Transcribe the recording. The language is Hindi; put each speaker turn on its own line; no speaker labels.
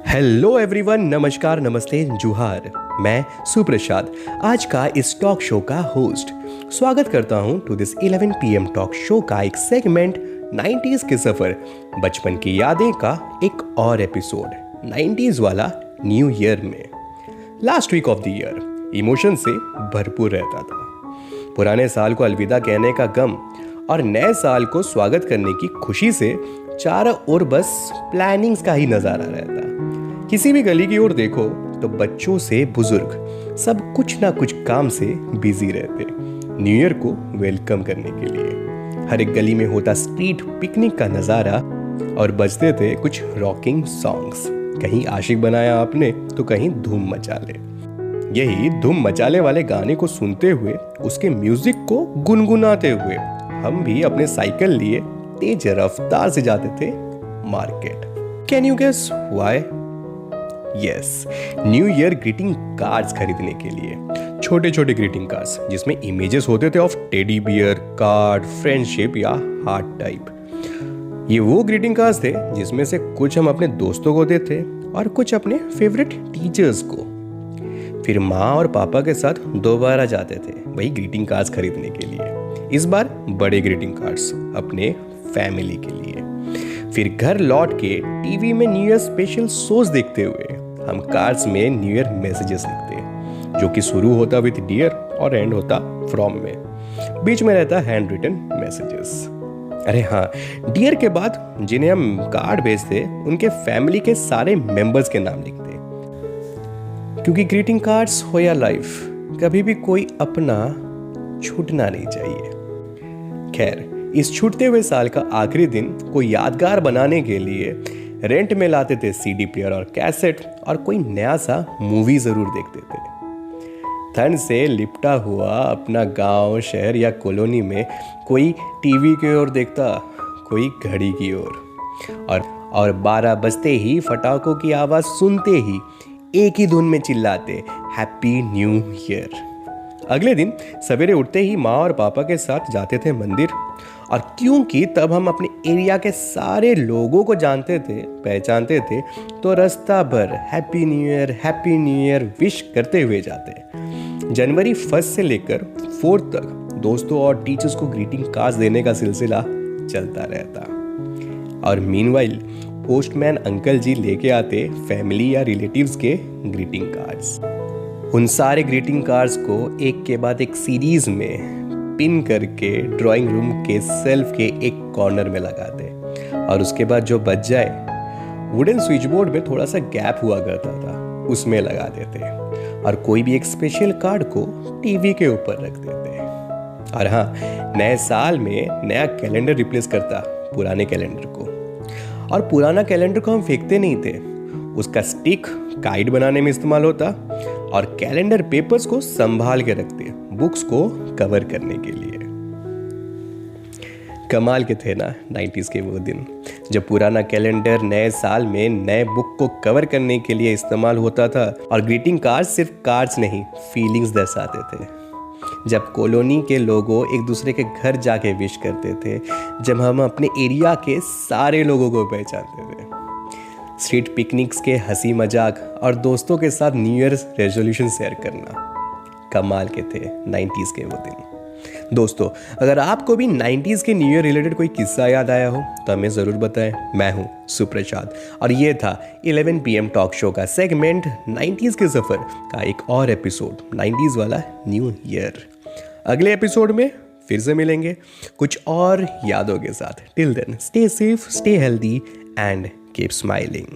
हेलो एवरीवन, नमस्कार, नमस्ते, जुहार। मैं सुप्रसाद आज का इस टॉक शो का होस्ट स्वागत करता हूं to this 11 PM talk show का एक सेगमेंट 90s के सफर, बचपन की यादें का एक और एपिसोड 90s वाला न्यू ईयर में। Last week of the year emotion से भरपूर रहता था। पुराने साल को अलविदा कहने का गम और नए साल को स्वागत करने की खुशी से चारों ओर बस प्लानिंग्स का ही नजारा रहता। किसी भी गली की ओर देखो तो बच्चों से बुजुर्ग सब कुछ ना कुछ काम से बिजी रहते न्यू ईयर को वेलकम करने के लिए। हर एक गली में होता स्ट्रीट पिकनिक का नजारा और बजते थे कुछ रॉकिंग सॉन्ग्स। कहीं आशिक बनाया आपने तो कहीं धूम मचा ले। यही धूम मचाले वाले गाने को सुनते हुए, उसके म्यूजिक को गुनगुनाते हुए हम भी अपने साइकिल लिए तेज रफ्तार से जाते थे market. Can you guess why? Yes, new year greeting cards खरीदने के लिए। छोटे छोटे ग्रीटिंग कार्ड्स जिसमें इमेजेस होते थे of teddy bear, card, friendship या हार्ट टाइप। ये वो ग्रीटिंग कार्ड्स थे जिसमें से कुछ हम अपने दोस्तों को देते और कुछ अपने फेवरेट टीचर्स को। फिर माँ और पापा के साथ दोबारा जाते थे वही ग्रीटिंग कार्ड्स खरीदने के लिए, इस बार बड़े ग्रीटिंग कार्ड्स अपने फैमिली के लिए। फिर घर लौट के टीवी में न्यू ईयर स्पेशल शोज देखते हुए हम कार्ड्स में न्यू ईयर मैसेजेस लिखते, जो कि शुरू होता विद डियर और एंड होता फ्रॉम में। बीच में रहता हैंड रिटन मैसेजेस। अरे हाँ, डियर के बाद जिन्हें हम कार्ड भेजते उनके फैमिली के सारे मेंबर्स के नाम लिखते, क्योंकि ग्रीटिंग कार्ड्स हो या लाइफ, कभी भी कोई अपना छूटना नहीं चाहिए। खैर, इस छूटते हुए साल का आखिरी दिन को यादगार बनाने के लिए रेंट में लाते थे सीडी प्लेयर और कैसेट, और कोई नया सा मूवी जरूर देखते थे। ठंड से लिपटा हुआ अपना गांव, शहर या कॉलोनी में कोई टीवी की ओर देखता, कोई घड़ी की ओर, और 12 बजते ही फटाकों की आवाज सुनते ही एक ही धुन में चिल्लाते हैप्पी न्यू ईयर। अगले दिन सवेरे उठते ही माँ और पापा के साथ जाते थे मंदिर, और क्योंकि तब हम अपने एरिया के सारे लोगों को जानते थे, पहचानते थे, तो रास्ता भर हैप्पी न्यू ईयर विश करते हुए जाते। जनवरी 1 से लेकर 4 तक दोस्तों और टीचर्स को ग्रीटिंग कार्ड्स देने का सिलसिला चलता रहता। और मीनवाइल पोस्टमैन अंकल जी लेके आते फैमिली या रिलेटिव्स के ग्रीटिंग कार्ड्स। उन सारे ग्रीटिंग कार्ड्स को एक के बाद एक सीरीज में पिन करके ड्राइंग रूम के सेल्फ के एक कॉर्नर में लगा दे, और उसके बाद जो बच जाए वुडन स्विच बोर्ड में थोड़ा सा गैप हुआ करता था, उसमें लगा देते, और कोई भी एक स्पेशल कार्ड को टीवी के ऊपर रख देते। और हाँ, नए साल में नया कैलेंडर रिप्लेस करता पुराने कैलेंडर को, और पुराना कैलेंडर को हम फेंकते नहीं थे, उसका स्टिक काइट बनाने में इस्तेमाल होता, और कैलेंडर पेपर्स को संभाल के रखते बुक्स को कवर करने के लिए। कमाल के थे ना 90s के वो दिन, जब पुराना कैलेंडर नए साल में नए बुक को कवर करने के लिए इस्तेमाल होता था, और ग्रीटिंग कार्ड्स सिर्फ कार्ड्स नहीं, फीलिंग्स दर्शाते थे। जब कॉलोनी के लोगों एक दूसरे के घर जाके विश करते थे, जब हम अपने एरिया के सारे लोगों को पहचानते थे। स्ट्रीट पिकनिक्स के हंसी मजाक और दोस्तों के साथ न्यू ईयर रेजोल्यूशन शेयर करना, कमाल के थे 90s के वो दिन। दोस्तों, अगर आपको भी 90s के न्यू ईयर रिलेटेड कोई किस्सा याद आया हो तो हमें ज़रूर बताएं। मैं हूं सुप्रसाद, और ये था 11 PM टॉक शो का सेगमेंट 90s के सफ़र का एक और एपिसोड 90s वाला न्यू ईयर। अगले एपिसोड में फिर से मिलेंगे कुछ और यादों के साथ। Till then, stay safe, stay healthy and keep smiling.